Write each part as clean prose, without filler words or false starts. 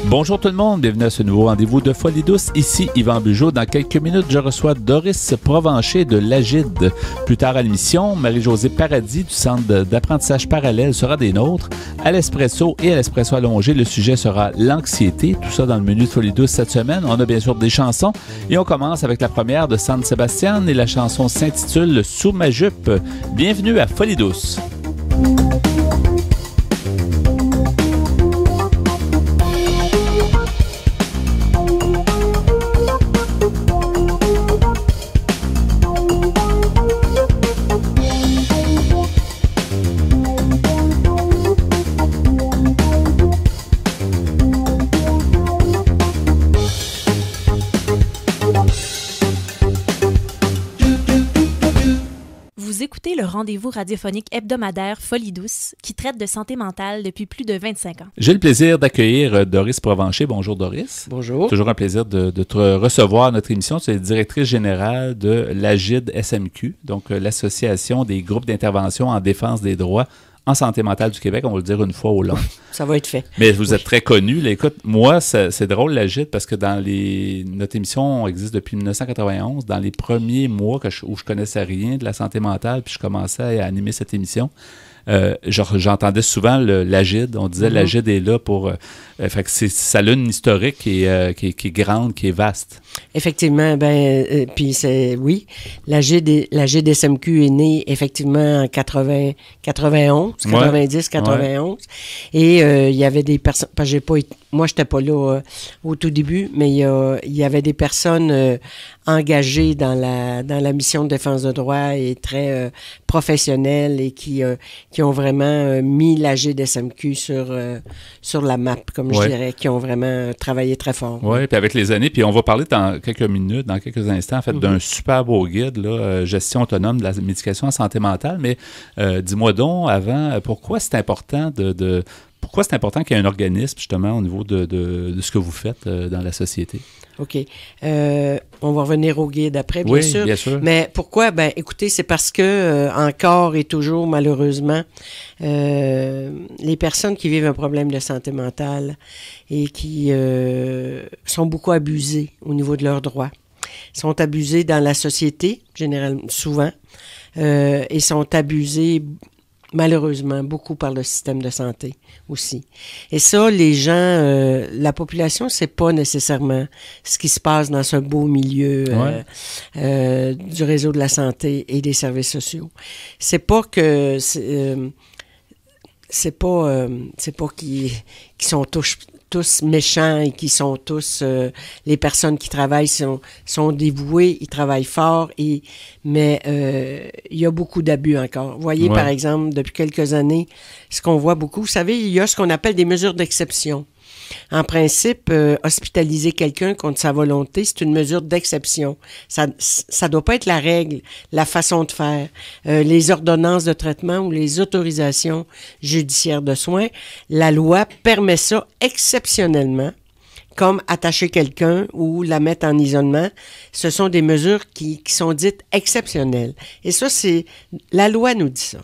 Bonjour tout le monde, bienvenue à ce nouveau rendez-vous de Folie douce. Ici Yvan Bugeaud. Dans quelques minutes, je reçois Doris Provencher de l'Agide. Plus tard à l'émission, Marie-Josée Paradis du Centre d'apprentissage parallèle sera des nôtres. À l'Espresso et à l'Espresso allongé, le sujet sera l'anxiété. Tout ça dans le menu de Folie douce cette semaine. On a bien sûr des chansons et on commence avec la première de San Sebastian et la chanson s'intitule « Sous ma jupe ». Bienvenue à Folie douce. Écoutez le rendez-vous radiophonique hebdomadaire Folie douce qui traite de santé mentale depuis plus de 25 ans. J'ai le plaisir d'accueillir Doris Provencher. Bonjour Doris. Bonjour. Toujours un plaisir de te recevoir à notre émission. Tu es directrice générale de l'Agide SMQ, donc l'Association des groupes d'intervention en défense des droits en santé mentale du Québec, on va le dire une fois au long. Ça va être fait. Mais vous êtes très connu. Là, écoute, moi, c'est drôle l'Agide parce que notre émission existe depuis 1991. Dans les premiers mois où je connaissais rien de la santé mentale, puis je commençais à animer cette émission, j'entendais souvent l'Agide. On disait l'Agide est là pour... fait que ça a une historique qui est grande, qui est vaste. Effectivement, puis oui, l'Agide SMQ est née effectivement en 91, 90, 91. Ouais. Et il y avait des personnes... Moi, je n'étais pas là au tout début, mais il y avait des personnes engagées dans la mission de défense de droit et très professionnelles et qui ont vraiment mis l'Agide SMQ sur la map, comme je dirais, qui ont vraiment travaillé très fort. Oui, puis avec les années, puis on va parler dans quelques minutes, dans quelques instants, en fait, d'un super beau guide, là, gestion autonome de la médication en santé mentale. Mais dis-moi donc, avant, pourquoi c'est important pourquoi c'est important qu'il y ait un organisme, justement, au niveau de ce que vous faites dans la société? OK. On va revenir au guide après, bien sûr. Oui, bien sûr. Mais pourquoi? Écoutez, c'est parce que encore et toujours, malheureusement, les personnes qui vivent un problème de santé mentale et qui sont beaucoup abusées au niveau de leurs droits, sont abusées dans la société, généralement, souvent, et sont abusées malheureusement, beaucoup par le système de santé aussi. Et ça, les gens, la population, c'est pas nécessairement ce qui se passe dans ce beau milieu du réseau de la santé et des services sociaux. C'est pas que c'est pas qu'ils sont tous méchants et qui sont tous... les personnes qui travaillent sont dévouées, ils travaillent fort, mais il y a beaucoup d'abus encore. Vous voyez, par exemple, depuis quelques années, ce qu'on voit beaucoup, vous savez, il y a ce qu'on appelle des mesures d'exception. En principe, hospitaliser quelqu'un contre sa volonté, c'est une mesure d'exception. Ça doit pas être la règle, la façon de faire. Les ordonnances de traitement ou les autorisations judiciaires de soins, la loi permet ça exceptionnellement, comme attacher quelqu'un ou la mettre en isolement. Ce sont des mesures qui sont dites exceptionnelles. Et ça, la loi nous dit ça.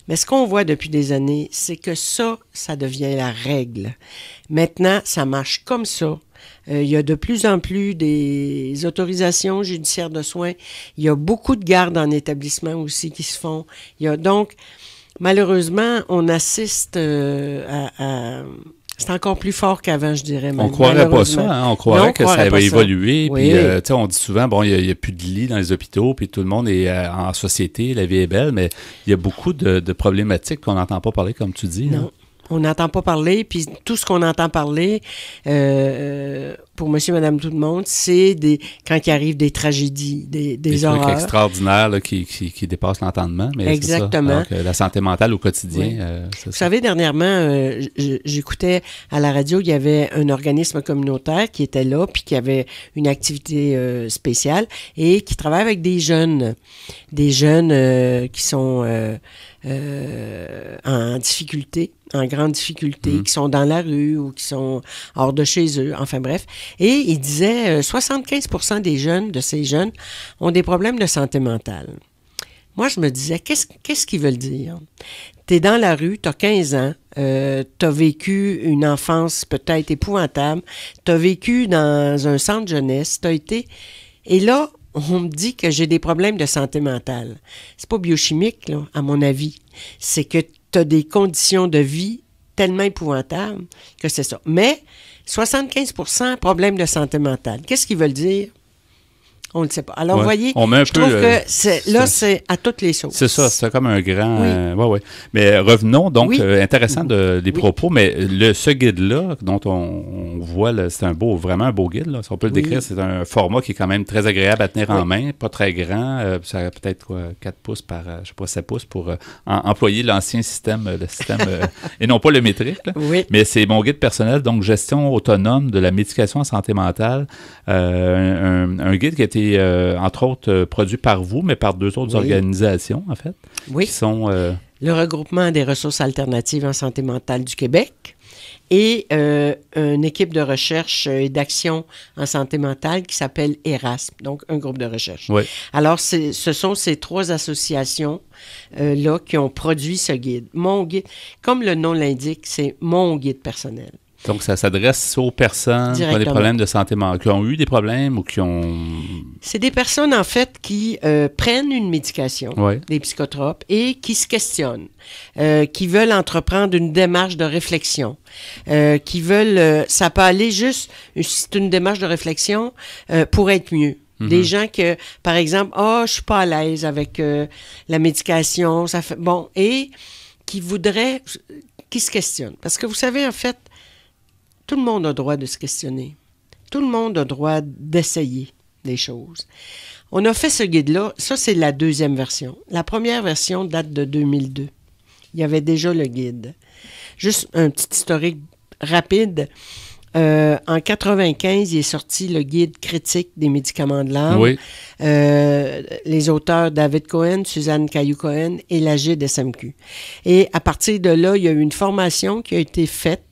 Mais ce qu'on voit depuis des années, c'est que ça devient la règle. Maintenant, ça marche comme ça. Il y a de plus en plus des autorisations judiciaires de soins. Il y a beaucoup de gardes en établissement aussi qui se font. Donc, malheureusement, on assiste à c'est encore plus fort qu'avant, je dirais. On ne croirait pas ça, hein? On croirait que ça va évoluer. Oui. Puis, on dit souvent, il n'y a plus de lits dans les hôpitaux, puis tout le monde est en société, la vie est belle, mais il y a beaucoup de problématiques qu'on n'entend pas parler, comme tu dis. Non. On n'entend pas parler, puis tout ce qu'on entend parler, pour monsieur, madame, tout le monde, c'est quand il arrive des tragédies, des horreurs. Des trucs extraordinaires là, qui dépassent l'entendement. Mais exactement. C'est ça. Donc, la santé mentale au quotidien, oui. Vous savez, dernièrement, j'écoutais à la radio, il y avait un organisme communautaire qui était là, puis qui avait une activité spéciale et qui travaille avec des jeunes qui sont en difficulté, en grande difficulté, qui sont dans la rue ou qui sont hors de chez eux, enfin bref. Et il disait 75% de ces jeunes ont des problèmes de santé mentale. Moi, je me disais, qu'est-ce qu'ils veulent dire? T'es dans la rue, t'as 15 ans, t'as vécu une enfance peut-être épouvantable, t'as vécu dans un centre jeunesse, t'as été... Et là, on me dit que j'ai des problèmes de santé mentale. C'est pas biochimique, là, à mon avis. C'est que tu as des conditions de vie tellement épouvantables que c'est ça. Mais 75% problèmes de santé mentale. Qu'est-ce qu'ils veulent dire? On ne le sait pas. Alors, vous voyez, je trouve que c'est à toutes les sauces. C'est ça, c'est comme un grand... Oui. Mais revenons, donc, intéressant des propos, mais ce guide-là, dont on voit, c'est vraiment un beau guide, là, si on peut le décrire, c'est un format qui est quand même très agréable à tenir en main, pas très grand, ça a peut-être 4 pouces par, 7 pouces pour employer l'ancien système, et non pas le métrique, là. Oui. Mais c'est mon guide personnel, donc gestion autonome de la médication en santé mentale, un guide qui a été entre autres, produit par vous, mais par 2 autres organisations, en fait, qui sont... Le regroupement des ressources alternatives en santé mentale du Québec et une équipe de recherche et d'action en santé mentale qui s'appelle ERASM, donc un groupe de recherche. Oui. Alors, ce sont ces 3 associations-là qui ont produit ce guide. Mon guide, comme le nom l'indique, c'est mon guide personnel. Donc, ça s'adresse aux personnes qui ont des problèmes de santé mentale, qui ont eu des problèmes ou qui ont... C'est des personnes, en fait, qui prennent une médication, des psychotropes, et qui se questionnent, qui veulent entreprendre une démarche de réflexion, qui veulent... ça peut aller juste... C'est une démarche de réflexion pour être mieux. Mm-hmm. Des gens que, par exemple, je suis pas à l'aise avec la médication, ça fait... Bon, et qui voudraient... qui se questionnent. Parce que vous savez, en fait, tout le monde a le droit de se questionner. Tout le monde a le droit d'essayer des choses. On a fait ce guide-là. Ça, c'est la 2e version. La première version date de 2002. Il y avait déjà le guide. Juste un petit historique rapide. En 95, il est sorti le guide critique des médicaments de l'âme. Oui. Les auteurs David Cohen, Suzanne Caillou-Cohen et l'AGID SMQ. Et à partir de là, il y a eu une formation qui a été faite.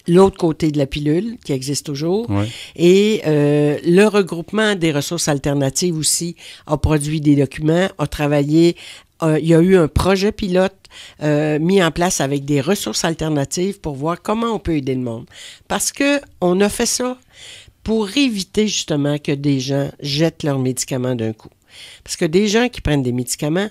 L'autre côté de la pilule, qui existe toujours. Oui. Et le regroupement des ressources alternatives aussi a produit des documents, a travaillé. Il y a eu un projet pilote mis en place avec des ressources alternatives pour voir comment on peut aider le monde. Parce qu'on a fait ça pour éviter justement que des gens jettent leurs médicaments d'un coup. Parce que des gens qui prennent des médicaments,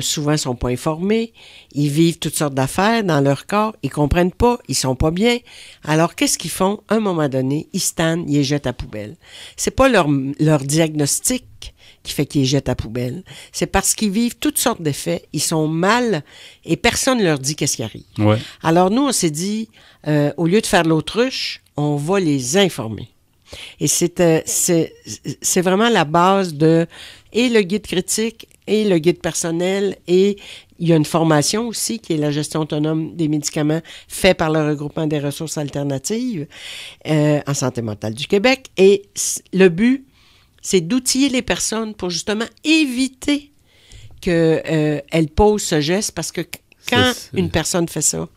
souvent ne sont pas informés, ils vivent toutes sortes d'affaires dans leur corps, ils ne comprennent pas, ils ne sont pas bien. Alors, qu'est-ce qu'ils font? À un moment donné, ils se tannent, ils les jettent à la poubelle. C'est pas leur diagnostic qui fait qu'ils les jettent à la poubelle. C'est parce qu'ils vivent toutes sortes d'effets, ils sont mal et personne ne leur dit qu'est-ce qui arrive. Ouais. Alors, nous, on s'est dit, au lieu de faire l'autruche, on va les informer. Et c'est vraiment la base de et le guide critique et le guide personnel, et il y a une formation aussi qui est la gestion autonome des médicaments fait par le regroupement des ressources alternatives en santé mentale du Québec. Et le but, c'est d'outiller les personnes pour justement éviter qu'elles posent ce geste, parce que quand une personne fait ça,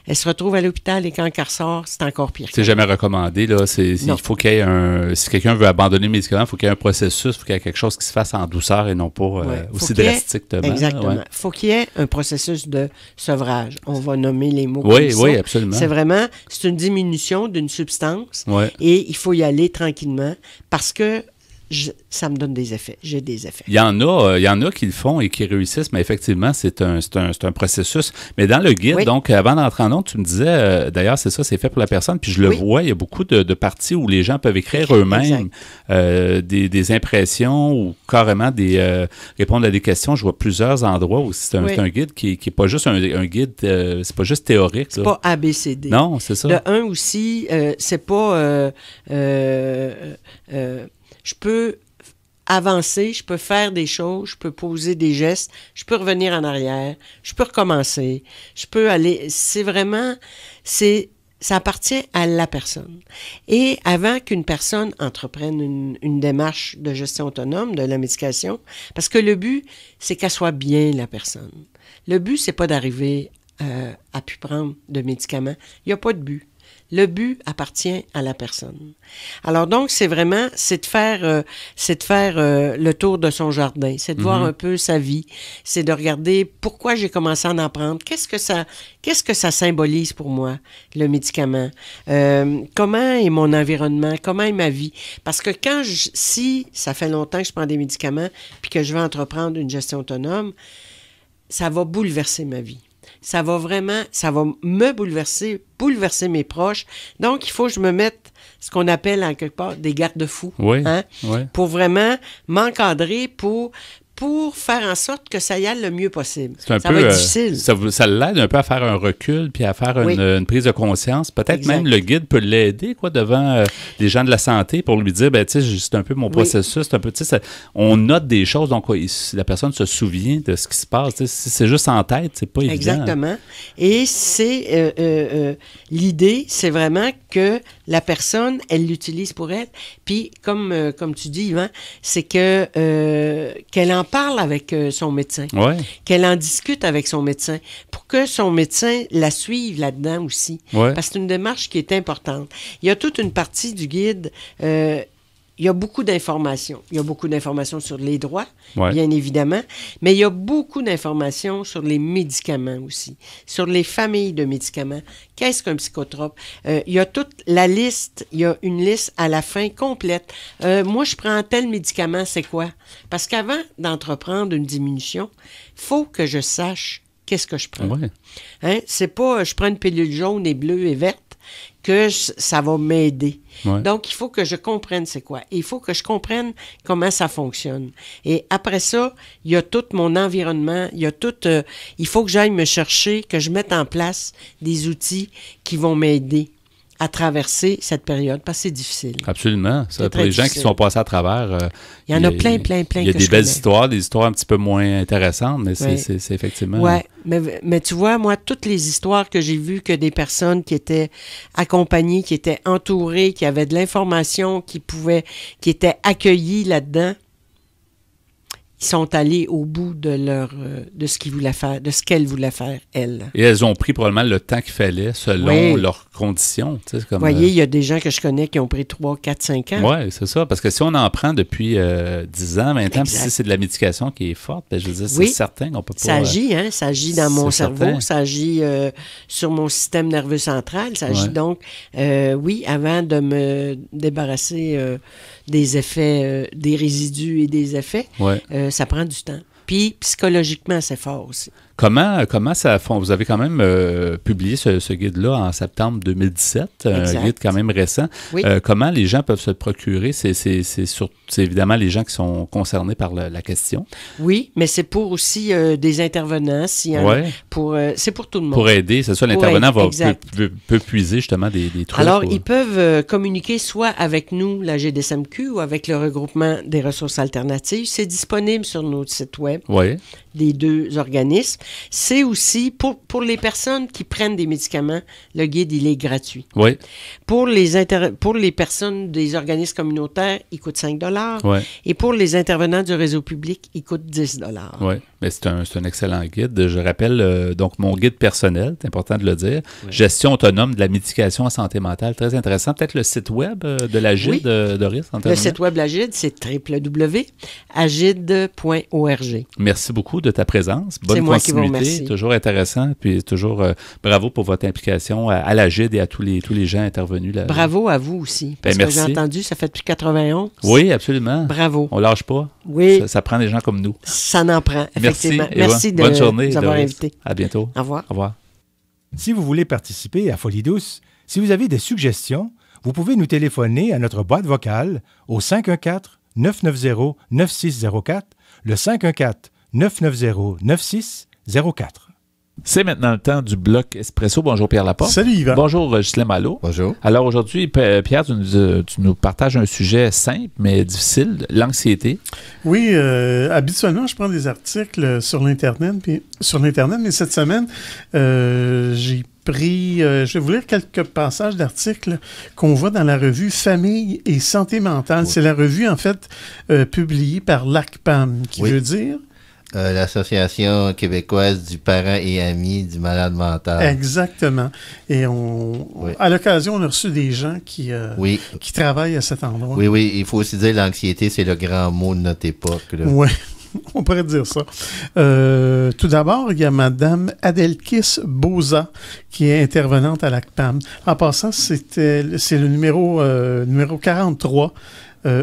elle se retrouve à l'hôpital et quand elle ressort, c'est encore pire. C'est jamais recommandé, là. Il faut qu'il y ait si quelqu'un veut abandonner le médicament, il faut qu'il y ait un processus, il faut qu'il y ait quelque chose qui se fasse en douceur et non pas aussi drastiquement. Exactement. Il faut qu'il y ait un processus de sevrage. On va nommer les mots comme ça. Oui, absolument. C'est une diminution d'une substance et il faut y aller tranquillement parce que ça me donne des effets. J'ai des effets. Il y en a qui le font et qui réussissent, mais effectivement, c'est un processus. Mais dans le guide, donc, avant d'entrer en ondes, tu me disais, d'ailleurs, c'est ça, c'est fait pour la personne, puis je le vois, il y a beaucoup de parties où les gens peuvent écrire eux-mêmes des impressions ou carrément répondre à des questions. Je vois plusieurs endroits où c'est un guide qui n'est pas juste un guide, c'est pas juste théorique. C'est pas ABCD. Non, c'est ça. De un aussi, c'est pas... je peux avancer, je peux faire des choses, je peux poser des gestes, je peux revenir en arrière, je peux recommencer, je peux aller... C'est vraiment... Ça appartient à la personne. Et avant qu'une personne entreprenne une démarche de gestion autonome de la médication, parce que le but, c'est qu'elle soit bien, la personne. Le but, c'est pas d'arriver à plus prendre de médicaments. Il n'y a pas de but. Le but appartient à la personne. Alors donc, c'est de faire le tour de son jardin, c'est de voir un peu sa vie, c'est de regarder pourquoi j'ai commencé à en prendre, qu'est-ce que ça symbolise pour moi, le médicament, comment est mon environnement, comment est ma vie. Parce que si ça fait longtemps que je prends des médicaments puis que je vais entreprendre une gestion autonome, ça va bouleverser ma vie. Ça va me bouleverser mes proches. Donc, il faut que je me mette ce qu'on appelle en quelque part des garde-fous. Pour vraiment m'encadrer, pour faire en sorte que ça y aille le mieux possible. Ça va être difficile. Ça l'aide un peu à faire un recul puis à faire une prise de conscience. Peut-être même le guide peut l'aider devant les gens de la santé pour lui dire, tu sais, c'est un peu mon processus, c'est un peu, tu sais, on note des choses, donc la personne se souvient de ce qui se passe. Si c'est juste en tête, c'est pas évident. Exactement. Et l'idée, c'est vraiment que la personne, elle l'utilise pour elle. Puis, comme tu dis, Yvan, c'est qu'elle en parle avec son médecin, qu'elle en discute avec son médecin, pour que son médecin la suive là-dedans aussi. Parce que c'est une démarche qui est importante. Il y a toute une partie du guide... il y a beaucoup d'informations. Il y a beaucoup d'informations sur les droits, bien évidemment, mais il y a beaucoup d'informations sur les médicaments aussi, sur les familles de médicaments. Qu'est-ce qu'un psychotrope? Il y a toute la liste, il y a une liste à la fin complète. Moi, je prends tel médicament, c'est quoi? Parce qu'avant d'entreprendre une diminution, il faut que je sache qu'est-ce que je prends. C'est pas je prends une pilule jaune et bleue et verte que ça va m'aider. Donc, il faut que je comprenne c'est quoi. Et il faut que je comprenne comment ça fonctionne. Et après ça, il y a tout mon environnement, il y a tout... il faut que j'aille me chercher, que je mette en place des outils qui vont m'aider à traverser cette période, parce que c'est difficile. Absolument. Ça, pour les gens qui sont passés à travers... il y en a plein. Il y a des belles histoires, des histoires un petit peu moins intéressantes, mais c'est effectivement... Oui, mais tu vois, moi, toutes les histoires que j'ai vues, que des personnes qui étaient accompagnées, qui étaient entourées, qui avaient de l'information, qui étaient accueillies là-dedans, ils sont allés au bout de ce qu'ils voulaient faire, de ce qu'elle voulait faire, elle. Et elles ont pris probablement le temps qu'il fallait selon leurs conditions. Tu sais, vous voyez, il y a des gens que je connais qui ont pris 3, 4, 5 ans. Oui, c'est ça. Parce que si on en prend depuis 10 ans, 20 ans, puis si c'est de la médication qui est forte, je veux dire, c'est certain qu'on peut pas... Ça agit, ça agit dans mon cerveau, ça agit sur mon système nerveux central, ça agit donc, avant de me débarrasser des effets, des résidus et des effets, ça prend du temps. Puis, psychologiquement, c'est fort aussi. Comment ça fond? Vous avez quand même publié ce guide-là en septembre 2017, un guide quand même récent. Comment les gens peuvent se le procurer? C'est évidemment les gens qui sont concernés par la question. Oui, mais c'est pour aussi des intervenants. C'est pour tout le monde. Pour aider, c'est ça, l'intervenant peut puiser justement des trucs. Alors, ils peuvent communiquer soit avec nous, la GDSMQ, ou avec le regroupement des ressources alternatives. C'est disponible sur notre site web des deux organismes. C'est aussi, pour les personnes qui prennent des médicaments, le guide, il est gratuit. Pour les personnes des organismes communautaires, il coûte 5 $. Et pour les intervenants du réseau public, il coûte 10 $. Mais c'est un excellent guide. Je rappelle donc mon guide personnel, c'est important de le dire. Oui. Gestion autonome de la médication en santé mentale. Très intéressant. Peut-être le site web de l'Agide, Doris? Le site web de l'Agide, c'est www.agide.org. Merci beaucoup de ta présence. Bonne continuité. Toujours intéressant. Puis toujours bravo pour votre implication à l'Agide et à tous les gens intervenus là. Bravo à vous aussi. Parce que j'ai entendu, ça fait depuis 91. Oui, absolument. Bravo. On lâche pas. Oui. Ça prend des gens comme nous. Ça n'en prend, effectivement. Merci de nous avoir invités. À bientôt. Au revoir. Au revoir. Si vous voulez participer à Folie douce, si vous avez des suggestions, vous pouvez nous téléphoner à notre boîte vocale au 514-990-9604, le 514-990-9604. C'est maintenant le temps du bloc Espresso. Bonjour Pierre Laporte. Salut Yvan. Bonjour Ghislain Malo. Bonjour. Alors aujourd'hui, Pierre, tu nous partages un sujet simple mais difficile, l'anxiété. Oui, habituellement, je prends des articles sur l'Internet, mais cette semaine, j'ai pris, je vais vous lire quelques passages d'articles qu'on voit dans la revue Famille et Santé mentale. Oui. C'est la revue, en fait, publiée par l'ACPAM, qui veut dire... l'Association québécoise du parent et ami du malade mental. Exactement. Et à l'occasion, on a reçu des gens qui travaillent à cet endroit. Oui, il faut aussi dire l'anxiété, c'est le grand mot de notre époque. Oui, on pourrait dire ça. Tout d'abord, il y a Mme Adelkis Boza, qui est intervenante à l'ACPAM. En passant, c'est le numéro 43.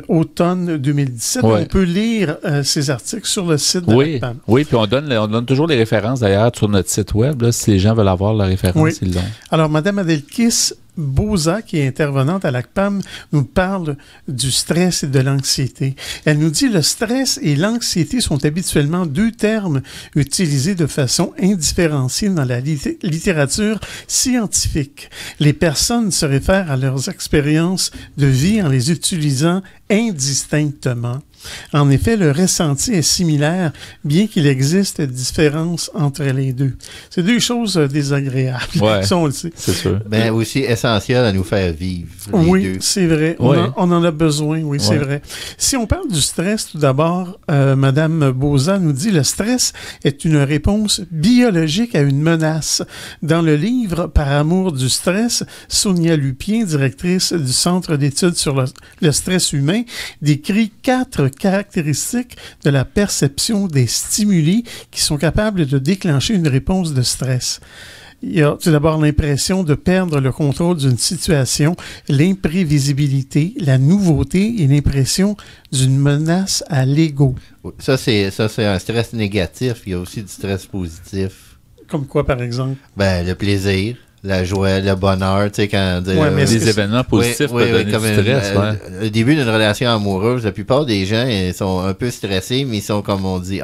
Automne 2017. Ouais. On peut lire ces articles sur le site de l'ACPAM. Oui, puis on donne toujours les références d'ailleurs sur notre site web. Là, si les gens veulent avoir la référence, ils l'ont. Alors, Mme Adelkis Boza, qui est intervenante à l'ACPAM, nous parle du stress et de l'anxiété. Elle nous dit: le stress et l'anxiété sont habituellement deux termes utilisés de façon indifférenciée dans la littérature scientifique. Les personnes se réfèrent à leurs expériences de vie en les utilisant indistinctement. En effet, le ressenti est similaire, bien qu'il existe différence entre les deux. C'est deux choses désagréables, ça on le sait. C'est sûr. Mais aussi essentiel à nous faire vivre. Oui, c'est vrai. On en a besoin, c'est vrai. Si on parle du stress, tout d'abord, Mme Boza nous dit: le stress est une réponse biologique à une menace. Dans le livre Par amour du stress, Sonia Lupien, directrice du Centre d'études sur le stress humain, décrit 4 caractéristiques de la perception des stimuli qui sont capables de déclencher une réponse de stress. Il y a tout d'abord l'impression de perdre le contrôle d'une situation, l'imprévisibilité, la nouveauté et l'impression d'une menace à l'ego. Ça, c'est un stress négatif. Il y a aussi du stress positif. Comme quoi, par exemple? Le plaisir. La joie, le bonheur, tu sais, quand... des événements positifs peuvent donner du stress. Le début d'une relation amoureuse, la plupart des gens ils sont un peu stressés, mais ils sont, comme on dit,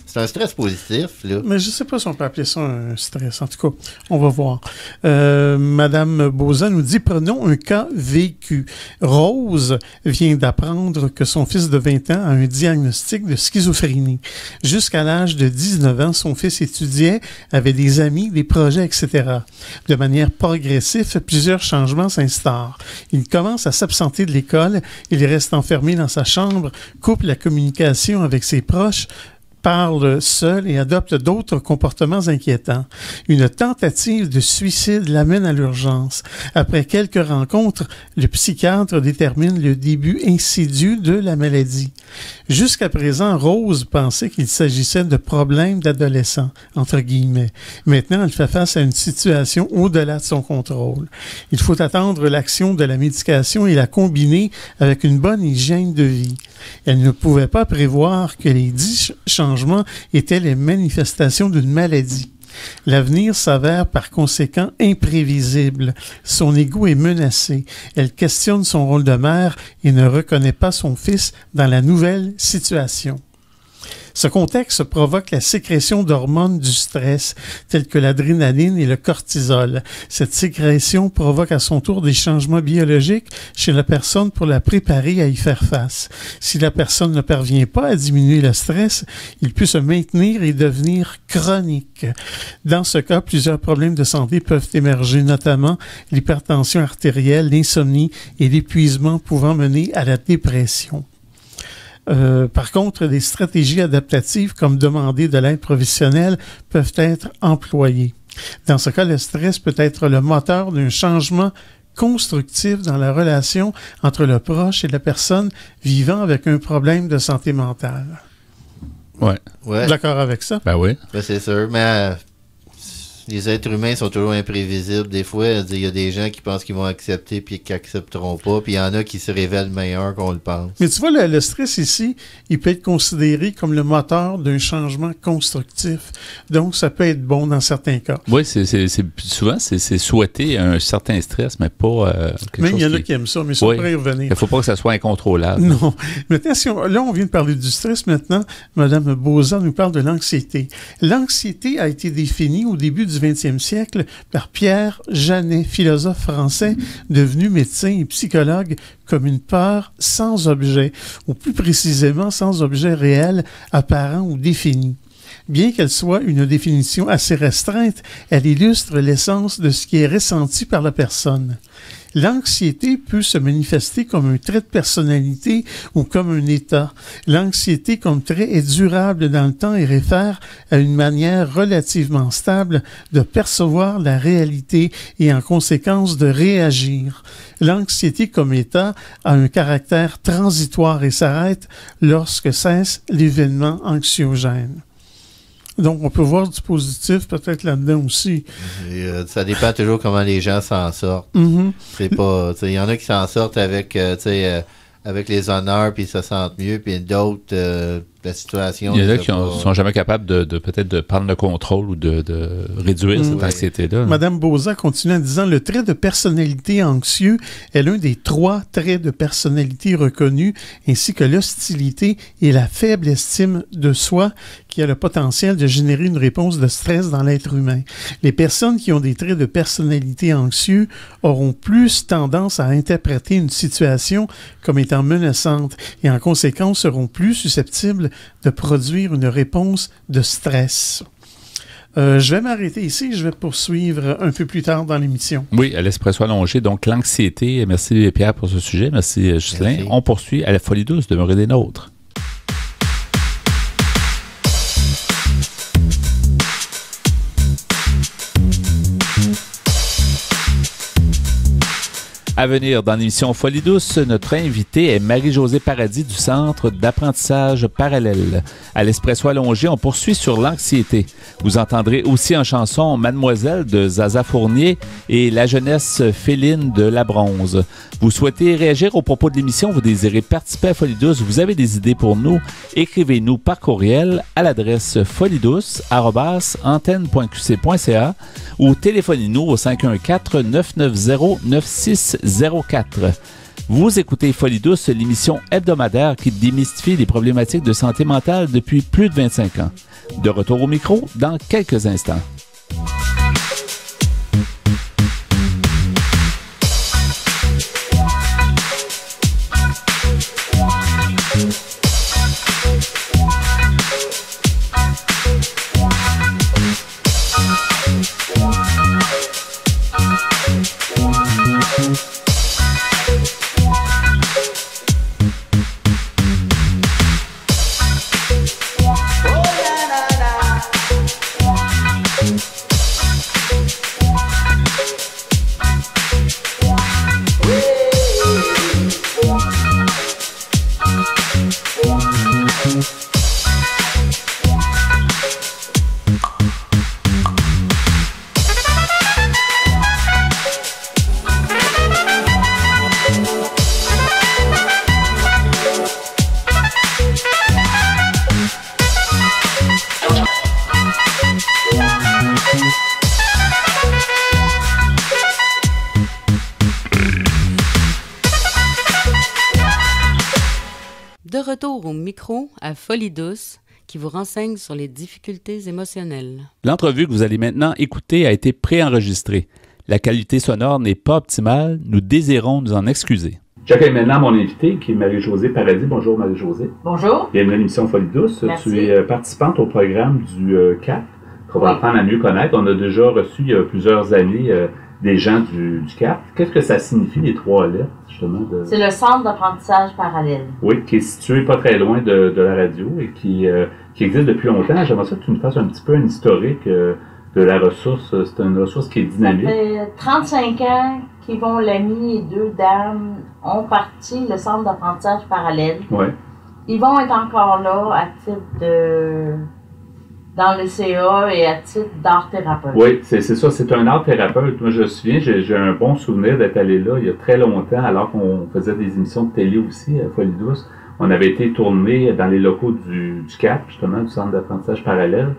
c'est un stress positif, là. Mais je sais pas si on peut appeler ça un stress. En tout cas, on va voir. Madame Boza nous dit: prenons un cas vécu. Rose vient d'apprendre que son fils de 20 ans a un diagnostic de schizophrénie. Jusqu'à l'âge de 19 ans, son fils étudiait, avait des amis, des projets, etc. De manière progressive, plusieurs changements s'instaurent. Il commence à s'absenter de l'école, il reste enfermé dans sa chambre, coupe la communication avec ses proches, parle seul et adopte d'autres comportements inquiétants. Une tentative de suicide l'amène à l'urgence. Après quelques rencontres, le psychiatre détermine le début insidieux de la maladie. Jusqu'à présent, Rose pensait qu'il s'agissait de problèmes d'adolescents, entre guillemets. Maintenant, elle fait face à une situation au-delà de son contrôle. Il faut attendre l'action de la médication et la combiner avec une bonne hygiène de vie. Elle ne pouvait pas prévoir que les 10 changements étaient les manifestations d'une maladie. L'avenir s'avère par conséquent imprévisible. Son ego est menacé. Elle questionne son rôle de mère et ne reconnaît pas son fils dans la nouvelle situation. Ce contexte provoque la sécrétion d'hormones du stress, telles que l'adrénaline et le cortisol. Cette sécrétion provoque à son tour des changements biologiques chez la personne pour la préparer à y faire face. Si la personne ne parvient pas à diminuer le stress, il peut se maintenir et devenir chronique. Dans ce cas, plusieurs problèmes de santé peuvent émerger, notamment l'hypertension artérielle, l'insomnie et l'épuisement pouvant mener à la dépression. Par contre, des stratégies adaptatives comme demander de l'aide professionnelle peuvent être employées. Dans ce cas, le stress peut être le moteur d'un changement constructif dans la relation entre le proche et la personne vivant avec un problème de santé mentale. Ouais. D'accord avec ça? Ben oui. Ben, c'est sûr, mais les êtres humains sont toujours imprévisibles. Des fois, il y a des gens qui pensent qu'ils vont accepter puis qui n'accepteront pas, puis il y en a qui se révèlent meilleurs qu'on le pense. Mais tu vois, le stress ici, il peut être considéré comme le moteur d'un changement constructif. Donc, ça peut être bon dans certains cas. Oui, souvent, c'est souhaiter un certain stress, mais pas quelque chose. Mais il y en a qui aiment ça, mais ça pourrait y revenir. Il ne faut pas que ça soit incontrôlable. Non. Maintenant, là, on vient de parler du stress. Maintenant, Mme Bozan nous parle de l'anxiété. L'anxiété a été définie au début du 20e siècle par Pierre Janet, philosophe français devenu médecin et psychologue, comme une peur sans objet, ou plus précisément sans objet réel, apparent ou défini. Bien qu'elle soit une définition assez restreinte, elle illustre l'essence de ce qui est ressenti par la personne. L'anxiété peut se manifester comme un trait de personnalité ou comme un état. L'anxiété comme trait est durable dans le temps et réfère à une manière relativement stable de percevoir la réalité et en conséquence de réagir. L'anxiété comme état a un caractère transitoire et s'arrête lorsque cesse l'événement anxiogène. Donc, on peut voir du positif peut-être là-dedans aussi. Et, ça dépend toujours comment les gens s'en sortent. Mm-hmm. C'est pas, il y en a qui s'en sortent avec, avec les honneurs puis ils se sentent mieux, puis d'autres, la situation. Il y en a qui sont jamais capables de peut-être de prendre le contrôle ou de réduire cette anxiété-là. Madame Bozan continue en disant: le trait de personnalité anxieux est l'un des 3 traits de personnalité reconnus, ainsi que l'hostilité et la faible estime de soi qui a le potentiel de générer une réponse de stress dans l'être humain. Les personnes qui ont des traits de personnalité anxieux auront plus tendance à interpréter une situation comme étant menaçante et en conséquence seront plus susceptibles de produire une réponse de stress. Je vais m'arrêter ici. Je vais poursuivre un peu plus tard dans l'émission. Oui, à l'Espresso allongé. Donc, l'anxiété. Merci, Pierre, pour ce sujet. Merci, Ghislain. Merci. On poursuit à la folie douce. Demeurez des nôtres. À venir dans l'émission Folie douce, notre invitée est Marie-Josée Paradis du Centre d'apprentissage parallèle. À l'Espresso allongé, on poursuit sur l'anxiété. Vous entendrez aussi en chanson Mademoiselle de Zaza Fournier et La jeunesse féline de La Bronze. Vous souhaitez réagir au propos de l'émission, vous désirez participer à Folie douce, vous avez des idées pour nous, écrivez-nous par courriel à l'adresse foliedouce@antenne.qc.ca ou téléphonez-nous au 514-990-9604. Vous écoutez Folie douce, l'émission hebdomadaire qui démystifie les problématiques de santé mentale depuis plus de 25 ans. De retour au micro dans quelques instants. De retour au micro à Folie douce, qui vous renseigne sur les difficultés émotionnelles. L'entrevue que vous allez maintenant écouter a été préenregistrée. La qualité sonore n'est pas optimale. Nous désirons nous en excuser. J'accueille maintenant mon invité, qui est Marie-Josée Paradis. Bonjour, Marie-Josée. Bonjour. Bienvenue à l'émission Folie douce. Merci. Tu es participante au programme du CAP, qu'on va apprendre à mieux connaître. On a déjà reçu il y a plusieurs années des gens du CAP. Qu'est-ce que ça signifie, les 3 lettres, justement? C'est le Centre d'apprentissage parallèle. Oui, qui est situé pas très loin de la radio et qui existe depuis longtemps. J'aimerais ça que tu nous fasses un petit peu un historique de la ressource. C'est une ressource qui est dynamique. Ça fait 35 ans qu'Yvon Lamy et 2 dames ont parti le Centre d'apprentissage parallèle. Ouais. Yvon est encore là à titre dans le CA et à titre d'art thérapeute. Oui, c'est ça, c'est un art thérapeute. Moi, je me souviens, j'ai un bon souvenir d'être allé là il y a très longtemps, alors qu'on faisait des émissions de télé aussi à Folie Douce. On avait été tourné dans les locaux du CAP, justement, du Centre d'apprentissage parallèle,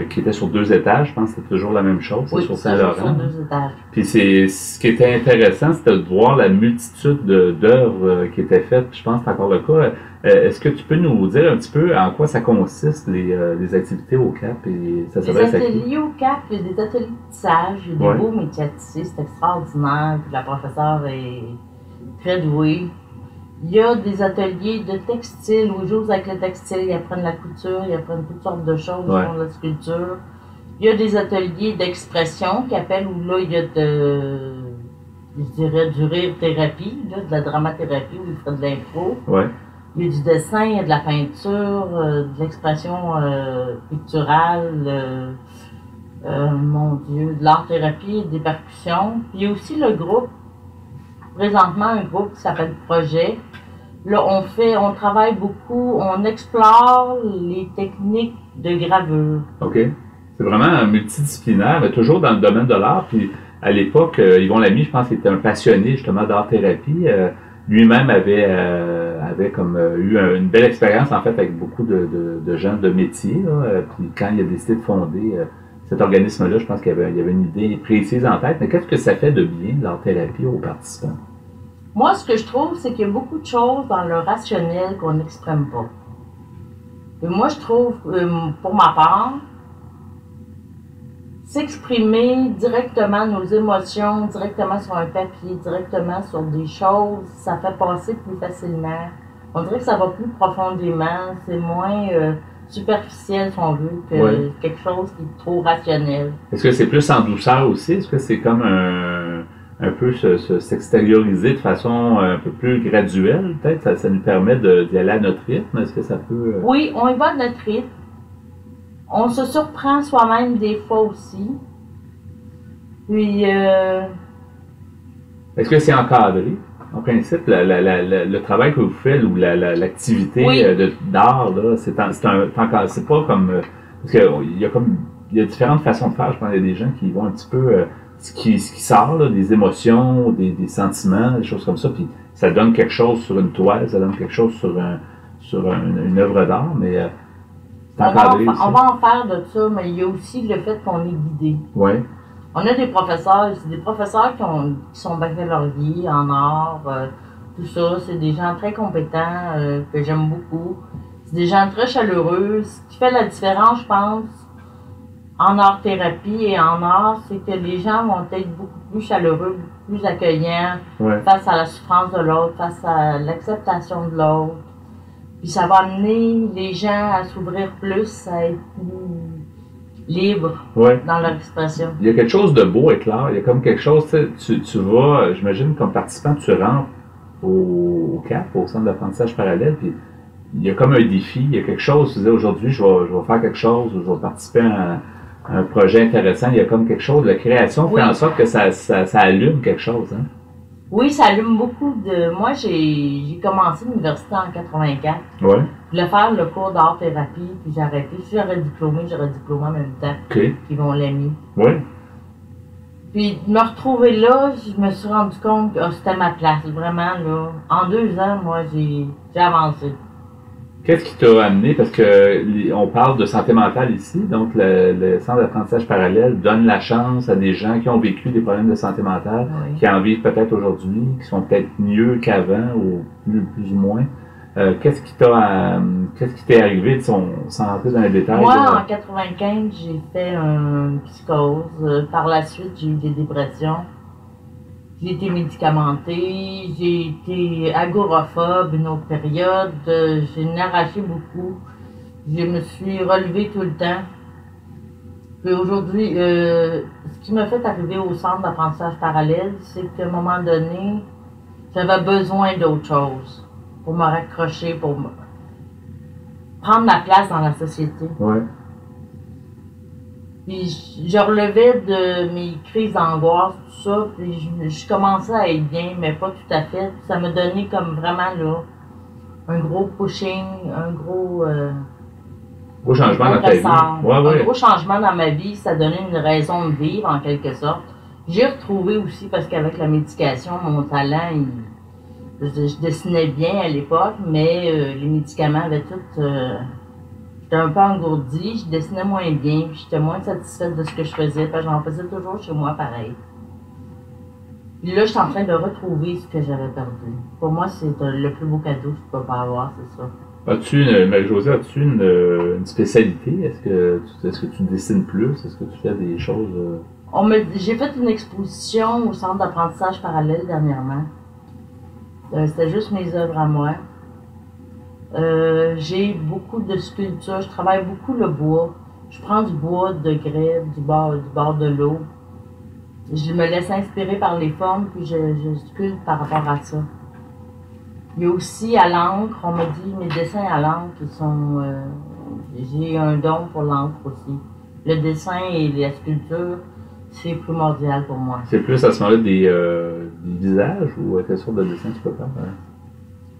qui était sur 2 étages. Je pense que c'était toujours la même chose, oui, sur Saint-Laurent. Sur 2 étages. Puis ce qui était intéressant, c'était de voir la multitude d'œuvres qui étaient faites. Puis je pense que c'est encore le cas. Est-ce que tu peux nous dire un petit peu en quoi ça consiste, les activités au CAP? Et ça les ateliers au CAP, il y a des ateliers de tissage, il y a des beaux métiers à tisser, c'est extraordinaire. Puis la professeure est très douée. Il y a des ateliers de textile où ils jouent avec le textile, ils apprennent la couture, ils apprennent toutes sortes de choses, ils font de la sculpture. Il y a des ateliers d'expression qui appellent où là il y a je dirais du rire-thérapie, de la dramathérapie où ils font de l'impro. Ouais. Il y a du dessin, il y a de la peinture, de l'expression picturale, mon Dieu, de l'art-thérapie, des percussions. Puis il y a aussi le groupe, présentement un groupe qui s'appelle Projet. Là, on travaille beaucoup, on explore les techniques de gravure. OK. C'est vraiment multidisciplinaire, mais toujours dans le domaine de l'art. Puis à l'époque, Yvon Lamy, je pense qu'il était un passionné justement d'art-thérapie. Lui-même avait comme eu une belle expérience en fait avec beaucoup de gens de métier. Là. Puis quand il a décidé de fonder cet organisme-là, je pense qu'il y avait une idée précise en tête. Mais qu'est-ce que ça fait de bien, l'art-thérapie, aux participants? Moi, ce que je trouve, c'est qu'il y a beaucoup de choses dans le rationnel qu'on n'exprime pas. Et moi, je trouve, pour ma part, s'exprimer directement nos émotions, directement sur un papier, directement sur des choses, ça fait passer plus facilement. On dirait que ça va plus profondément, c'est moins superficiel, si on veut, que quelque chose qui est trop rationnel. Est-ce que c'est plus en douceur aussi? Est-ce que c'est comme un peu s'extérioriser de façon un peu plus graduelle, peut-être? Ça nous permet d'y aller à notre rythme? Est-ce que ça peut... Oui, on y va à notre rythme. On se surprend soi-même des fois aussi. Puis... Est-ce que c'est encadré? En principe, le travail que vous faites ou l'activité d'art, là, c'est pas comme... parce qu'il y a différentes façons de faire. Je pense qu'il y a des gens qui vont un petit peu... ce qui sort, là, des émotions, des sentiments, des choses comme ça, puis ça donne quelque chose sur une toile, ça donne quelque chose sur une œuvre d'art, mais c'est encadré aussi. On va en faire de ça, mais il y a aussi le fait qu'on est guidé. Oui. On a des professeurs, c'est des professeurs qui sont baccalauréats en art, tout ça, c'est des gens très compétents, que j'aime beaucoup. C'est des gens très chaleureux. Ce qui fait la différence, je pense, en art-thérapie et en art, c'est que les gens vont être beaucoup plus chaleureux, beaucoup plus accueillants face à la souffrance de l'autre, face à l'acceptation de l'autre. Puis ça va amener les gens à s'ouvrir plus, à être plus libres dans leur expression. Il y a quelque chose de beau et clair. Il y a comme quelque chose, tu vas, j'imagine, comme participant, tu rentres au CAP, au Centre d'apprentissage parallèle, puis il y a comme un défi, il y a quelque chose, tu disais aujourd'hui, je vais faire quelque chose, ou je vais participer à un projet intéressant, il y a comme quelque chose, la création fait en sorte que ça allume quelque chose. Hein? Oui, ça allume beaucoup de... Moi, j'ai commencé l'université en 84. Ouais. Je voulais faire le cours d'art-thérapie, puis j'ai arrêté. Si j'aurais diplômé en même temps. Yvon Lamy. Oui. Puis de me retrouver là, je me suis rendu compte que c'était ma place, vraiment, là. En 2 ans, moi, j'ai avancé. Qu'est-ce qui t'a amené, parce que on parle de santé mentale ici, donc le Centre d'apprentissage parallèle donne la chance à des gens qui ont vécu des problèmes de santé mentale, qui en vivent peut-être aujourd'hui, qui sont peut-être mieux qu'avant, ou plus ou moins. Qu'est-ce qui t'est arrivé, sans rentrer dans les détails? Moi, en 95, j'ai fait une psychose. Par la suite, j'ai eu des dépressions. J'ai été médicamentée, j'ai été agoraphobe une autre période, j'ai arraché beaucoup. Je me suis relevée tout le temps. Puis aujourd'hui, ce qui m'a fait arriver au centre d'apprentissage parallèle, c'est qu'à un moment donné, j'avais besoin d'autre chose pour me raccrocher, pour prendre ma place dans la société. Ouais. Puis je relevais de mes crises d'angoisse, tout ça, puis je commençais à être bien, mais pas tout à fait. Ça m'a donné comme vraiment là, un gros pushing, un gros changement dans ta vie. Un gros changement dans ma vie, ça donnait une raison de vivre en quelque sorte. J'ai retrouvé aussi, parce qu'avec la médication, mon talent, je dessinais bien à l'époque, mais les médicaments avaient tout... j'étais un peu engourdie, je dessinais moins bien, puis j'étais moins satisfaite de ce que je faisais, parce que j'en faisais toujours chez moi pareil. Puis là, je suis en train de retrouver ce que j'avais perdu. Pour moi, c'est le plus beau cadeau que je peux pas avoir, c'est ça. Marie-Josée, as-tu une spécialité? Est-ce que tu dessines plus? Est-ce que tu fais des choses... J'ai fait une exposition au centre d'apprentissage parallèle dernièrement. C'était juste mes œuvres à moi. J'ai beaucoup de sculptures, je travaille beaucoup le bois. Je prends du bois de grève, du bord de l'eau. Je me laisse inspirer par les formes, puis je sculpte par rapport à ça. Il y a aussi à l'encre, on m'a dit mes dessins à l'encre, ils sont... j'ai un don pour l'encre aussi. Le dessin et la sculpture, c'est primordial pour moi. C'est plus à ce moment-là des visages ou quelle sorte de dessin tu peux faire? Hein?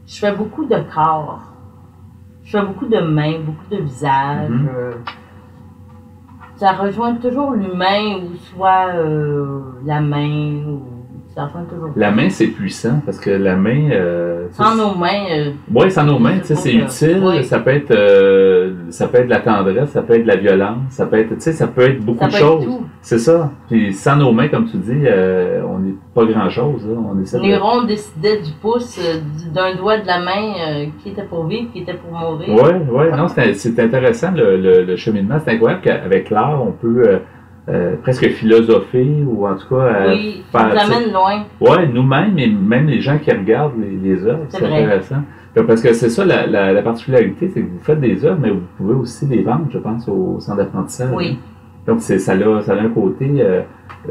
Je fais beaucoup de corps. Je fais beaucoup de mains, beaucoup de visages. Ça rejoint toujours l'humain ou soit la main. Ça rejoint toujours. La main, c'est puissant parce que la main. Sans nos mains. Oui, sans nos mains, tu sais, c'est utile. Oui. Ça peut être de la tendresse, ça peut être de la violence, ça peut être, tu sais, ça peut être beaucoup de choses. C'est ça. Puis sans nos mains, comme tu dis, on n'est pas grand-chose. Néron décidait du pouce, d'un doigt de la main, qui était pour vivre, qui était pour mourir. Oui. Non, c'est intéressant le cheminement. C'est incroyable qu'avec l'art, on peut presque philosopher ou en tout cas oui, ça nous amène loin. Oui, nous-mêmes et même les gens qui regardent les œuvres, c'est intéressant. Parce que c'est ça la particularité, c'est que vous faites des œuvres, mais vous pouvez aussi les vendre, je pense, au centre d'apprentissage. Oui. Donc ça a un côté,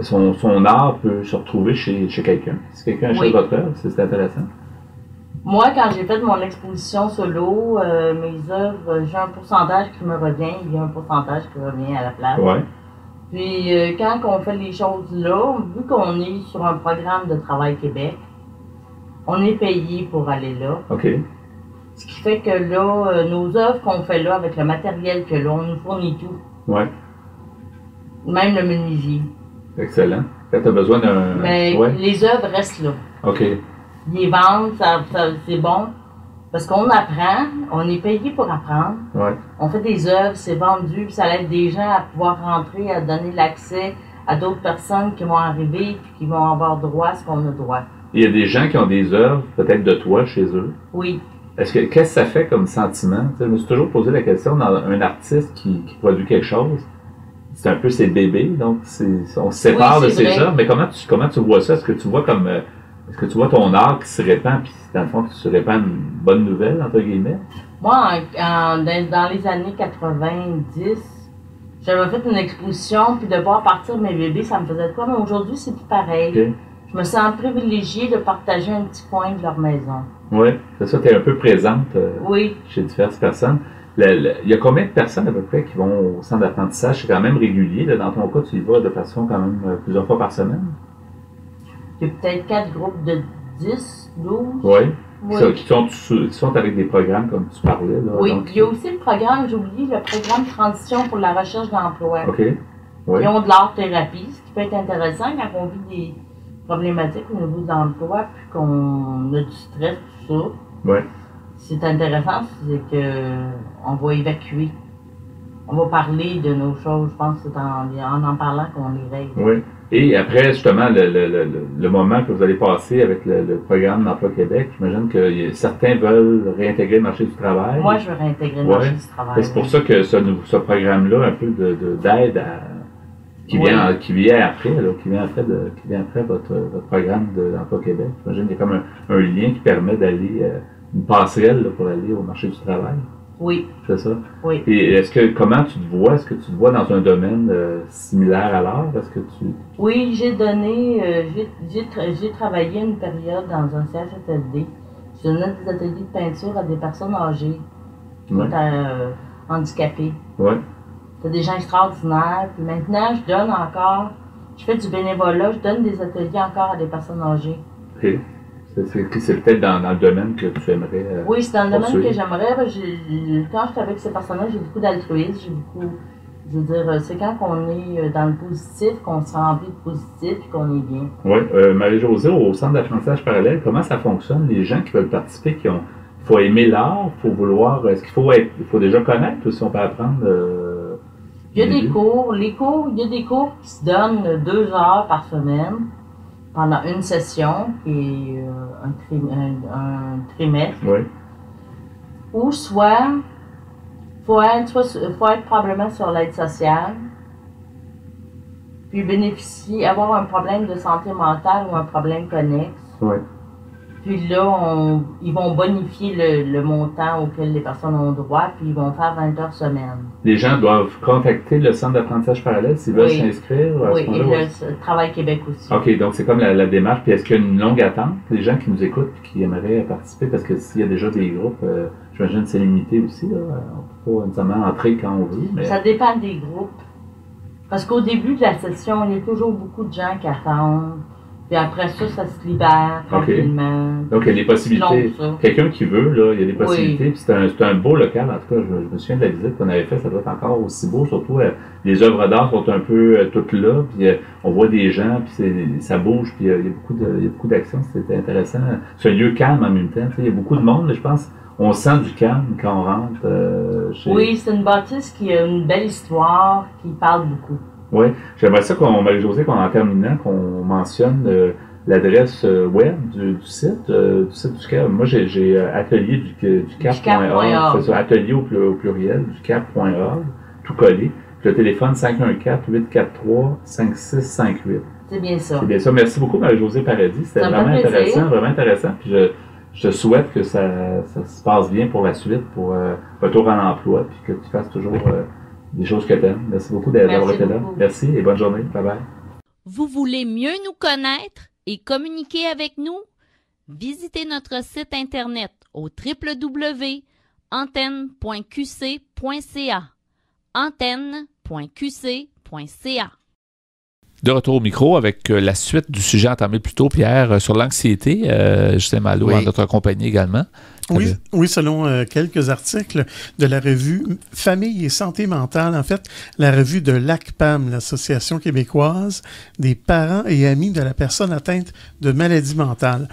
son art peut se retrouver chez quelqu'un. Si quelqu'un achète votre œuvre, c'est intéressant. Moi, quand j'ai fait mon exposition solo, mes œuvres, j'ai un pourcentage qui me revient, il y a un pourcentage qui revient à la place. Ouais. Puis quand on fait les choses là, vu qu'on est sur un programme de Travail Québec, on est payé pour aller là. OK. Ce qui fait que là, nos œuvres qu'on fait là, avec le matériel que là, on nous fournit tout. Ouais. Même le menuisier. Excellent. Quand tu as besoin d'un... Mais les œuvres restent là. OK. Les ventes, c'est bon. Parce qu'on apprend, on est payé pour apprendre. Ouais. On fait des œuvres, c'est vendu, puis ça aide des gens à pouvoir rentrer, à donner l'accès à d'autres personnes qui vont arriver et qui vont avoir droit à ce qu'on a droit. Il y a des gens qui ont des œuvres, peut-être de toi, chez eux. Oui. Qu'est-ce que ça fait comme sentiment? Je me suis toujours posé la question, dans un artiste qui produit quelque chose, c'est un peu ses bébés, donc on se sépare de ses œuvres, mais comment tu vois ça? Est-ce que tu vois ton art qui se répand, puis dans le fond, que tu se répands une bonne nouvelle, entre guillemets? Moi, dans les années 90, j'avais fait une exposition, puis de voir partir mes bébés, ça me faisait quoi? Mais aujourd'hui, c'est plus pareil. Okay. Je me sens privilégiée de partager un petit coin de leur maison. Oui, c'est ça, tu es un peu présente chez diverses personnes. Il y a combien de personnes à peu près qui vont au centre d'apprentissage? C'est quand même régulier. Là, dans ton cas, tu y vas de façon quand même plusieurs fois par semaine? Il y a peut-être 4 groupes de 10, 12. Oui. Qui sont avec des programmes comme tu parlais. Là, oui, donc, il y a aussi le programme, j'ai oublié, le programme Transition pour la recherche d'emploi. OK. Oui. Ils ont de l'art-thérapie, ce qui peut être intéressant quand on vit des problématiques au niveau de l'emploi, puis qu'on a du stress, tout ça. Oui. C'est intéressant, c'est qu'on va évacuer. On va parler de nos choses. Je pense que c'est en parlant qu'on les règle. Oui. Et après, justement, le moment que vous allez passer avec le programme d'Emploi Québec, j'imagine que certains veulent réintégrer le marché du travail. Moi, je veux réintégrer le marché du travail. C'est pour ça que ce programme-là, un peu d'aide qui vient après votre programme d'Emploi Québec. J'imagine qu'il y a comme un lien qui permet d'aller, une passerelle là, pour aller au marché du travail. Oui. C'est ça? Oui. Et comment tu te vois? Est-ce que tu te vois dans un domaine similaire à l'art? Est-ce que tu... Oui, j'ai travaillé une période dans un CHSLD. Je donnais des ateliers de peinture à des personnes âgées, handicapées. Ouais. C'est des gens extraordinaires. Puis maintenant, je fais du bénévolat, je donne des ateliers encore à des personnes âgées. OK. C'est peut-être dans le domaine que tu aimerais. Oui, c'est dans le domaine poursuivre. que j'aimerais. Quand je suis avec ces personnes-là, j'ai beaucoup d'altruisme, je veux dire, c'est quand on est dans le positif, qu'on se remplit de positif et qu'on est bien. Oui. Marie-Josée, au Centre d'apprentissage parallèle, comment ça fonctionne? Les gens qui veulent participer, il faut aimer l'art, il faut vouloir... Est-ce qu'il faut déjà connaître ou si on peut apprendre? Il y a des cours. Il y a des cours qui se donnent 2 heures par semaine pendant une session, qui est un trimestre. Oui. Ou soit, faut être probablement sur l'aide sociale, puis avoir un problème de santé mentale ou un problème connexe. Oui. Puis là, ils vont bonifier le montant auquel les personnes ont droit, puis ils vont faire 20 heures semaine. Les gens doivent contacter le Centre d'apprentissage parallèle s'ils veulent s'inscrire? Oui, et le Travail Québec aussi. OK, donc c'est comme la démarche. Puis est-ce qu'il y a une longue attente? Les gens qui nous écoutent et qui aimeraient participer, parce que s'il y a déjà des groupes, j'imagine que c'est limité aussi. Là. On peut pas nécessairement entrer quand on veut. Mais... Ça dépend des groupes. Parce qu'au début de la session, il y a toujours beaucoup de gens qui attendent. Puis après ça, ça se libère tranquillement. Donc, il y a des possibilités. Quelqu'un qui veut, là, il y a des possibilités. Oui. Puis c'est un beau local. En tout cas, je me souviens de la visite qu'on avait faite. Ça doit être encore aussi beau. Surtout, les œuvres d'art sont un peu toutes là. Puis on voit des gens, puis ça bouge. Puis il y a beaucoup d'actions. C'était intéressant. C'est un lieu calme en même temps. Il y a beaucoup de monde, mais je pense on sent du calme quand on rentre chez... Oui, c'est une bâtisse qui a une belle histoire, qui parle beaucoup. Oui, j'aimerais ça Marie-Josée, en terminant, qu'on mentionne l'adresse web du site du CAP. Moi, j'ai atelier du cap.org. C'est ça, atelier au pluriel, du cap.org, tout collé. Puis le téléphone 514-843-5658. C'est bien ça. C'est bien ça. Merci beaucoup, Marie-Josée Paradis. C'était vraiment intéressant. Puis je te souhaite que ça se passe bien pour la suite, pour retour à l'emploi, puis que tu fasses toujours... des choses que tu aimes. Merci beaucoup d'avoir été là. Merci et bonne journée. Bye bye. Vous voulez mieux nous connaître et communiquer avec nous? Visitez notre site internet au www.antenne.qc.ca. antenne.qc.ca. De retour au micro avec la suite du sujet entamé plus tôt, Pierre, sur l'anxiété. Justin Malo en notre compagnie également. Oui, selon quelques articles de la revue Famille et santé mentale, en fait, la revue de l'ACPAM, l'Association québécoise des parents et amis de la personne atteinte de maladie mentale.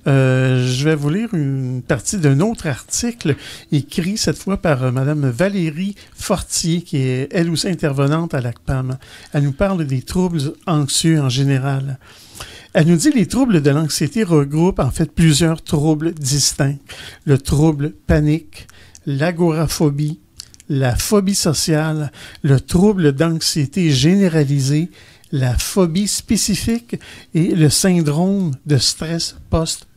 Je vais vous lire une partie d'un autre article écrit cette fois par Mme Valérie Fortier, qui est elle aussi intervenante à l'ACPAM. Elle nous parle des troubles anxieux en général. Elle nous dit que les troubles de l'anxiété regroupent en fait plusieurs troubles distincts. Le trouble panique, l'agoraphobie, la phobie sociale, le trouble d'anxiété généralisée, la phobie spécifique et le syndrome de stress post-traumatique.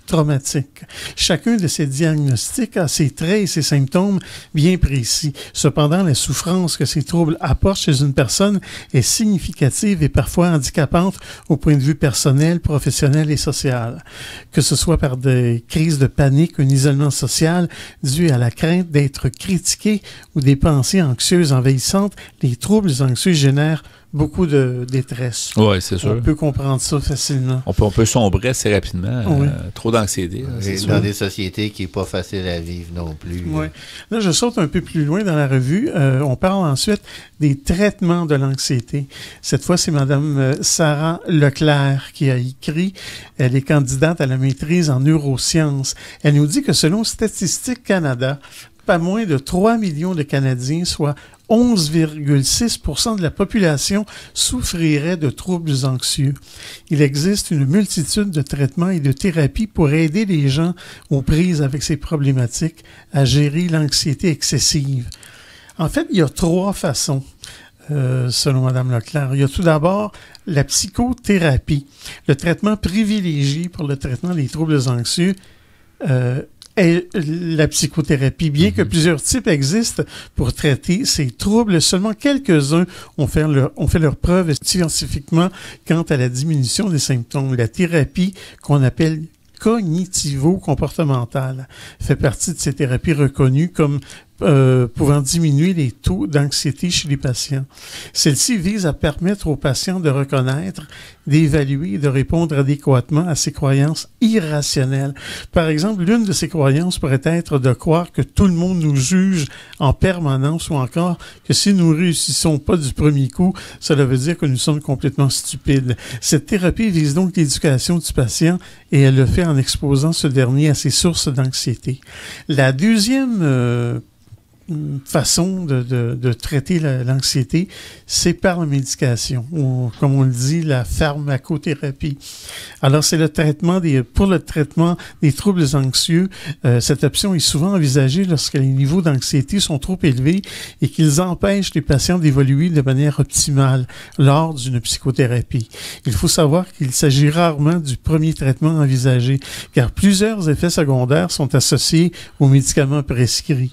Chacun de ces diagnostics a ses traits et ses symptômes bien précis. Cependant, la souffrance que ces troubles apportent chez une personne est significative et parfois handicapante au point de vue personnel, professionnel et social. Que ce soit par des crises de panique, un isolement social dû à la crainte d'être critiqué ou des pensées anxieuses envahissantes, les troubles anxieux génèrent beaucoup de détresse. Oui, c'est sûr. On peut comprendre ça facilement. On peut sombrer assez rapidement. Oui. Trop d'anxiété. Dans des sociétés qui n'est pas facile à vivre non plus. Oui. Là, je saute un peu plus loin dans la revue. On parle ensuite des traitements de l'anxiété. Cette fois, c'est Mme Sarah Leclerc qui a écrit. Elle est candidate à la maîtrise en neurosciences. Elle nous dit que selon Statistique Canada, pas moins de 3 millions de Canadiens, soit 11,6% de la population souffrirait de troubles anxieux. Il existe une multitude de traitements et de thérapies pour aider les gens aux prises avec ces problématiques à gérer l'anxiété excessive. En fait, il y a 3 façons, selon Mme Leclerc. Il y a tout d'abord la psychothérapie, le traitement privilégié pour le traitement des troubles anxieux est la psychothérapie. Bien que plusieurs types existent pour traiter ces troubles, seulement quelques-uns ont fait leur preuve scientifiquement quant à la diminution des symptômes. La thérapie qu'on appelle cognitivo-comportementale fait partie de ces thérapies reconnues comme pouvant diminuer les taux d'anxiété chez les patients. Celle-ci vise à permettre aux patients de reconnaître, d'évaluer et de répondre adéquatement à ces croyances irrationnelles. Par exemple, l'une de ces croyances pourrait être de croire que tout le monde nous juge en permanence ou encore que si nous ne réussissons pas du premier coup, cela veut dire que nous sommes complètement stupides. Cette thérapie vise donc l'éducation du patient et elle le fait en exposant ce dernier à ses sources d'anxiété. La deuxième façon de traiter l'anxiété, c'est par la médication, ou comme on le dit, la pharmacothérapie. Alors, c'est pour le traitement des troubles anxieux, cette option est souvent envisagée lorsque les niveaux d'anxiété sont trop élevés et qu'ils empêchent les patients d'évoluer de manière optimale lors d'une psychothérapie. Il faut savoir qu'il s'agit rarement du premier traitement envisagé, car plusieurs effets secondaires sont associés aux médicaments prescrits.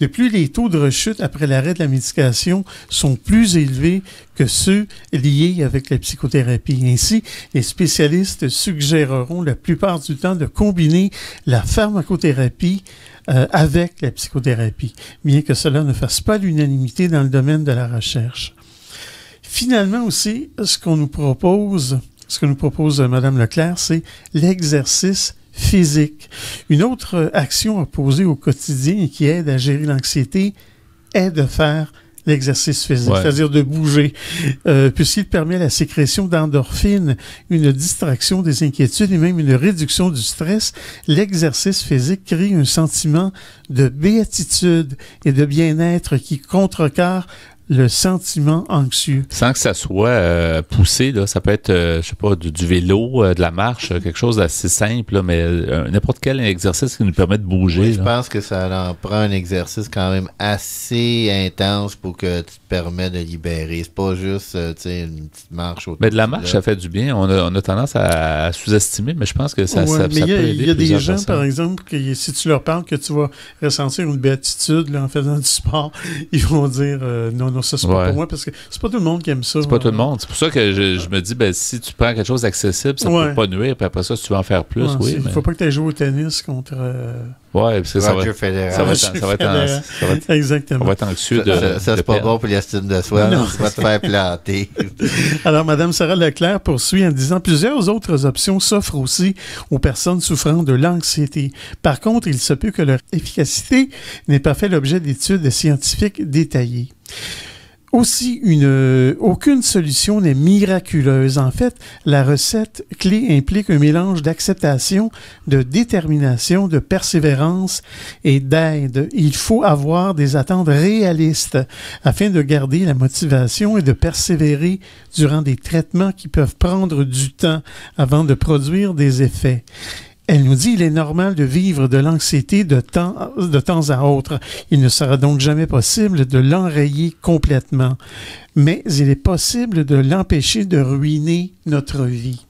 De plus, les taux de rechute après l'arrêt de la médication sont plus élevés que ceux liés avec la psychothérapie. Ainsi, les spécialistes suggéreront la plupart du temps de combiner la pharmacothérapie avec la psychothérapie, bien que cela ne fasse pas l'unanimité dans le domaine de la recherche. Finalement aussi, ce que nous propose Mme Leclerc, c'est l'exercice physique. Une autre action à poser au quotidien et qui aide à gérer l'anxiété est de faire l'exercice physique, c'est-à-dire de bouger, puisqu'il permet la sécrétion d'endorphines, une distraction des inquiétudes et même une réduction du stress. L'exercice physique crée un sentiment de béatitude et de bien-être qui contrecarre le sentiment anxieux. Sans que ça soit poussé, là, ça peut être, je sais pas, du vélo, de la marche, quelque chose d'assez simple, là, mais n'importe quel exercice qui nous permet de bouger. Oui, je pense que ça en prend un exercice quand même assez intense pour que tu te permets de libérer. C'est pas juste, tu sais, une petite marche autour. Mais de la marche, ça fait du bien. On a tendance à sous-estimer, mais je pense que ça peut aider. Il y a des gens, par exemple, que si tu leur parles que tu vas ressentir une béatitude là, en faisant du sport, ils vont dire non, ça c'est pas pour moi, parce que c'est pas tout le monde qui aime ça. C'est pas tout le monde. C'est pour ça que je me dis, si tu prends quelque chose d'accessible, ça peut pas nuire, puis après ça, si tu veux en faire plus, il faut pas que tu ailles jouer au tennis contre... Roger Federer. Ça va être Exactement. On va être anxieux ça c'est pas bon pour l'estime de soi. Tu vas te faire planter. Alors, Mme Sarah Leclerc poursuit en disant « Plusieurs autres options s'offrent aussi aux personnes souffrant de l'anxiété. Par contre, il se peut que leur efficacité n'ait pas fait l'objet d'études scientifiques détaillées. » Aussi, aucune solution n'est miraculeuse. En fait, la recette clé implique un mélange d'acceptation, de détermination, de persévérance et d'aide. Il faut avoir des attentes réalistes afin de garder la motivation et de persévérer durant des traitements qui peuvent prendre du temps avant de produire des effets. Elle nous dit qu'il est normal de vivre de l'anxiété de temps à autre. Il ne sera donc jamais possible de l'enrayer complètement. Mais il est possible de l'empêcher de ruiner notre vie.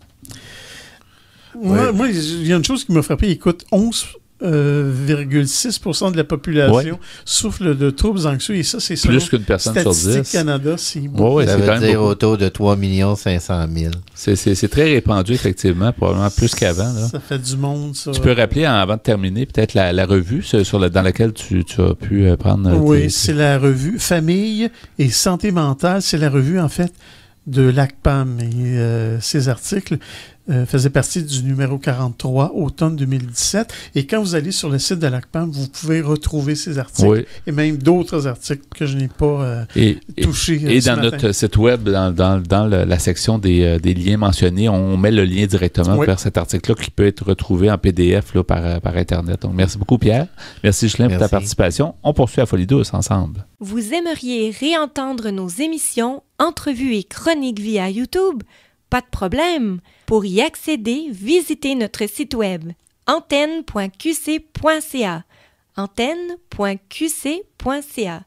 Moi, il y a une chose qui m'a frappé. Écoute, 11,6% de la population souffre de troubles anxieux, et ça, c'est plus qu'une personne sur 10. Statistique Canada, c'est beaucoup. Ça veut dire autour de 3 500 000. C'est très répandu, effectivement, probablement plus qu'avant. Là. Ça fait du monde, ça. Tu peux rappeler, avant de terminer, peut-être la revue dans laquelle tu as pu prendre... Oui, c'est la revue Famille et Santé mentale. C'est la revue, en fait, de l'ACPAM. Et ces articles faisait partie du numéro 43, automne 2017. Et quand vous allez sur le site de l'ACPAM, vous pouvez retrouver ces articles et même d'autres articles que je n'ai pas touchés. Et dans notre site web, dans la section des liens mentionnés, on met le lien directement vers cet article-là qui peut être retrouvé en PDF là, par Internet. Donc, merci beaucoup, Pierre. Merci, Ghislain, pour ta participation. On poursuit à Folie douce ensemble. Vous aimeriez réentendre nos émissions, entrevues et chroniques via YouTube? Pas de problème. Pour y accéder, visitez notre site web antenne.qc.ca. antenne.qc.ca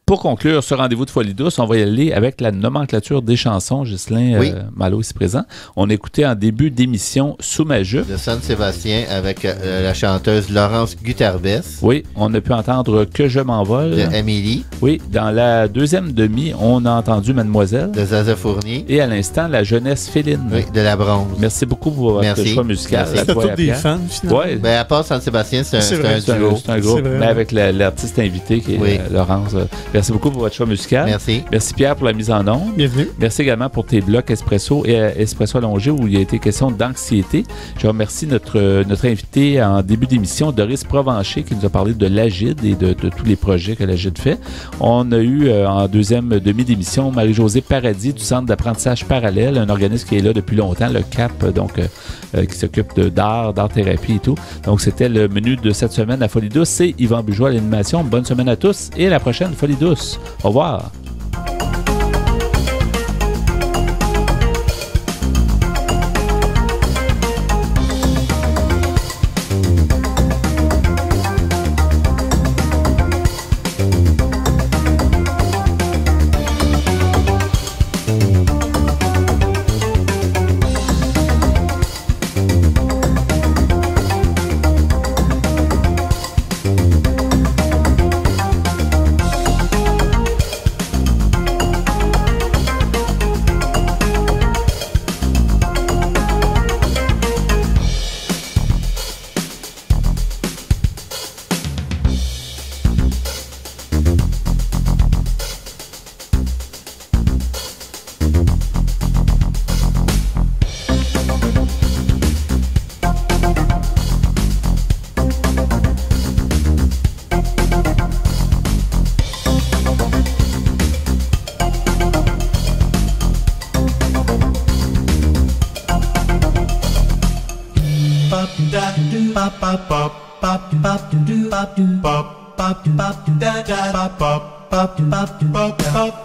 Pour conclure ce rendez-vous de Folie douce, on va y aller avec la nomenclature des chansons. Ghislain Malo ici présent. On écoutait en début d'émission Sous ma jupe de San Sébastien avec la chanteuse Laurence Gutarbès. Oui, on a pu entendre Que je m'envole de Amélie. Oui, dans la deuxième demi, on a entendu Mademoiselle de Zaza Fournier. Et à l'instant, La jeunesse féline. Oui, de La Bronze. Merci beaucoup pour votre choix musical. C'était tous des fans, finalement. Ouais. Ben, à part San Sébastien, c'est un duo. C'est un groupe, mais avec l'artiste invité qui est Laurence. Merci beaucoup pour votre choix musical. Merci. Merci Pierre pour la mise en onde. Bienvenue. Merci également pour tes blocs Espresso et Espresso allongé où il a été question d'anxiété. Je remercie notre invité en début d'émission, Doris Provencher, qui nous a parlé de l'Agide et de tous les projets que l'Agide fait. On a eu en deuxième demi d'émission Marie-Josée Paradis du Centre d'apprentissage parallèle, un organisme qui est là depuis longtemps, le CAP, donc qui s'occupe d'art-thérapie et tout. Donc c'était le menu de cette semaine à Folie douce. C'est Yvan Bugeaud à l'animation. Bonne semaine à tous et à la prochaine Folie douce. Au revoir. Pop